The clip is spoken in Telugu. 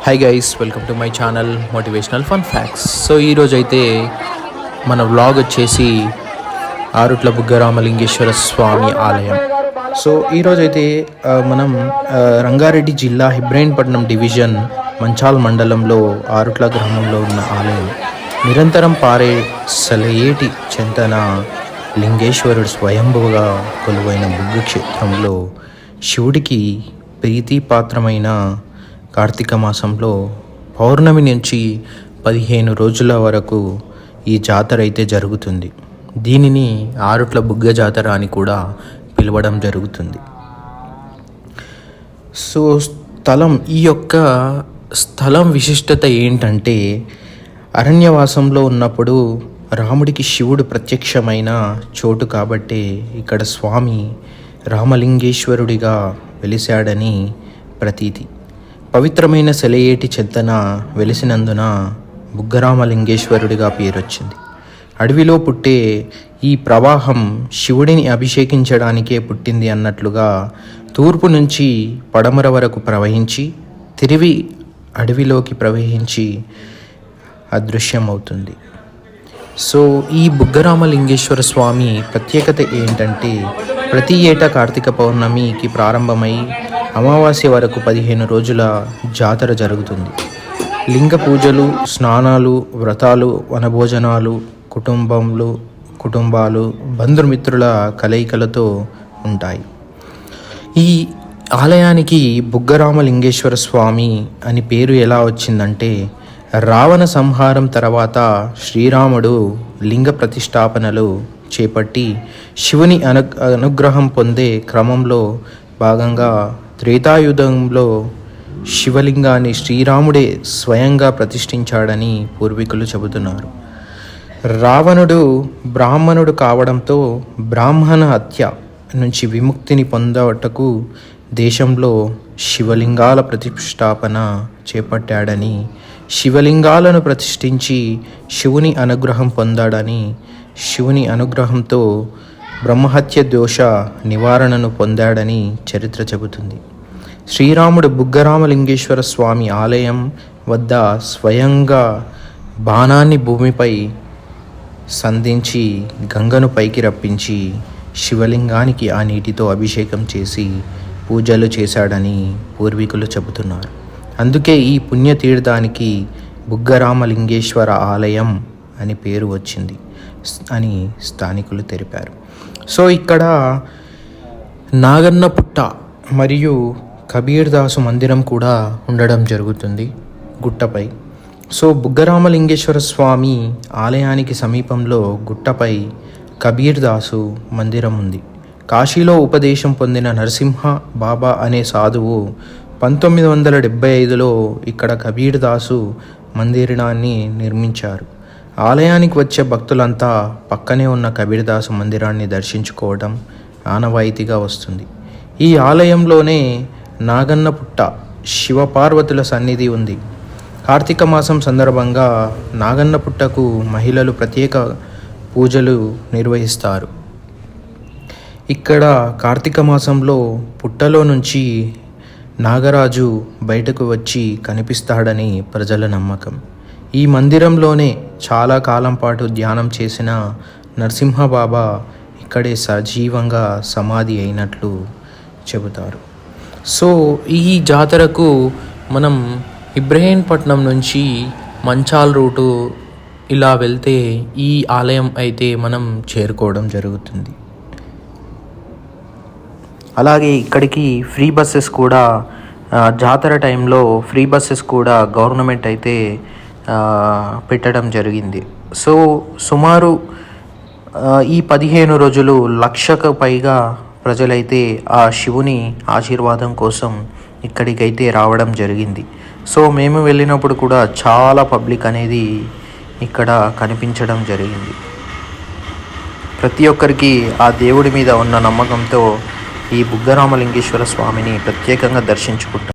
Hi guys, welcome to my channel motivational fun facts. So ఈరోజు అయితే మన వ్లాగ్ వచ్చేసి ఆరుట్ల బుగ్గరామలింగేశ్వర స్వామి ఆలయం. సో ఈరోజైతే మనం రంగారెడ్డి జిల్లా ఇబ్రహీంపట్నం డివిజన్ మంచాల్ మండలంలో ఆరుట్ల గ్రామంలో ఉన్న ఆలయం. నిరంతరం పారే సెలయేటి చెంతన లింగేశ్వరుడు స్వయంభుగా కొలువైన బుగ్గ క్షేత్రంలో శివుడికి ప్రీతిపాత్రమైన కార్తీక మాసంలో పౌర్ణమి నుంచి 15 రోజుల వరకు ఈ జాతర అయితే జరుగుతుంది. దీనిని ఆరుట్ల బుగ్గ జాతర అని కూడా పిలవడం జరుగుతుంది. సో ఈ యొక్క స్థలం విశిష్టత ఏంటంటే, అరణ్యవాసంలో ఉన్నప్పుడు రాముడికి శివుడు ప్రత్యక్షమైన చోటు కాబట్టి ఇక్కడ స్వామి రామలింగేశ్వరుడిగా వెలిశాడని ప్రతీతి. పవిత్రమైన సెలయేటి చెంతన వెలిసినందున బుగ్గరామలింగేశ్వరుడిగా పేరొచ్చింది. అడవిలో పుట్టే ఈ ప్రవాహం శివుడిని అభిషేకించడానికే పుట్టింది అన్నట్లుగా తూర్పు నుంచి పడమర వరకు ప్రవహించి తిరిగి అడవిలోకి ప్రవహించి అదృశ్యమవుతుంది. సో ఈ బుగ్గరామలింగేశ్వర స్వామి ప్రత్యేకత ఏంటంటే, ప్రతి ఏటా కార్తీక పౌర్ణమికి ప్రారంభమై అమావాస్య వరకు 15 రోజుల జాతర జరుగుతుంది. లింగ పూజలు, స్నానాలు, వ్రతాలు, వనభోజనాలు, కుటుంబాలు, బంధుమిత్రుల కలయికలతో ఉంటాయి. ఈ ఆలయానికి బుగ్గరామలింగేశ్వర స్వామి అని పేరు ఎలా వచ్చిందంటే, రావణ సంహారం తర్వాత శ్రీరాముడు లింగ ప్రతిష్టాపనలు చేపట్టి శివుని అనుగ్రహం పొందే క్రమంలో భాగంగా త్రేతాయుగంలో శివలింగాన్ని శ్రీరాముడే స్వయంగా ప్రతిష్ఠించాడని పూర్వీకులు చెబుతున్నారు. రావణుడు బ్రాహ్మణుడు కావడంతో బ్రాహ్మణ హత్య నుంచి విముక్తిని పొందటకు దేశంలో శివలింగాల ప్రతిష్టాపన చేపట్టాడని, శివలింగాలను ప్రతిష్ఠించి శివుని అనుగ్రహం పొందాడని, శివుని అనుగ్రహంతో బ్రహ్మహత్య దోష నివారణను పొందాడని చరిత్ర చెబుతుంది. శ్రీరాముడు బుగ్గరామలింగేశ్వర స్వామి ఆలయం వద్ద స్వయంగా బాణాన్ని భూమిపై సంధించి గంగను పైకి రప్పించి శివలింగానికి ఆ నీటితో అభిషేకం చేసి పూజలు చేశాడని పూర్వీకులు చెబుతున్నారు. అందుకే ఈ పుణ్యతీర్థానికి బుగ్గరామలింగేశ్వర ఆలయం అని పేరు వచ్చింది అని స్థానికులు తెలిపారు. సో ఇక్కడ నాగన్నపుట్ట మరియు కబీర్ దాసు మందిరం కూడా ఉండడం జరుగుతుంది గుట్టపై. సో బుగ్గరామలింగేశ్వర స్వామి ఆలయానికి సమీపంలో గుట్టపై కబీర్ దాసు మందిరం ఉంది. కాశీలో ఉపదేశం పొందిన నరసింహ బాబా అనే సాధువు 1975లో ఇక్కడ కబీర్ దాసు మందిరాన్ని నిర్మించారు. ఆలయానికి వచ్చే భక్తులంతా పక్కనే ఉన్న కబీర్దాసు మందిరాన్ని దర్శించుకోవడం ఆనవాయితీగా వస్తుంది. ఈ ఆలయంలోనే నాగన్నపుట్ట శివపార్వతుల సన్నిధి ఉంది. కార్తీక మాసం సందర్భంగా నాగన్నపుట్టకు మహిళలు ప్రత్యేక పూజలు నిర్వహిస్తారు. ఇక్కడ కార్తీక మాసంలో పుట్టలో నుంచి నాగరాజు బయటకు వచ్చి కనిపిస్తాడని ప్రజల నమ్మకం. ఈ మందిరంలోనే చాలా కాలం పాటు ధ్యానం చేసిన నరసింహబాబా ఇక్కడే సజీవంగా సమాధి అయినట్లు చెబుతారు. సో ఈ జాతరకు మనం ఇబ్రహీంపట్నం నుంచి మంచాల్ రూటు ఇలా వెళ్తే ఈ ఆలయం అయితే మనం చేరుకోవడం జరుగుతుంది. అలాగే ఇక్కడికి ఫ్రీ బస్సెస్ కూడా జాతర టైంలో ఫ్రీ బస్సెస్ కూడా గవర్నమెంట్ అయితే పెట్టడం జరిగింది. సో సుమారు ఈ 15 రోజులు 1,00,000కు పైగా ప్రజలైతే ఆ శివుని ఆశీర్వాదం కోసం ఇక్కడికైతే రావడం జరిగింది. సో మేము వెళ్ళినప్పుడు కూడా చాలా పబ్లిక్ అనేది ఇక్కడ కనిపించడం జరిగింది. ప్రతి ఒక్కరికి ఆ దేవుడి మీద ఉన్న నమ్మకంతో ఈ బుగ్గరామలింగేశ్వర స్వామిని ప్రత్యేకంగా దర్శించుకుంటారు.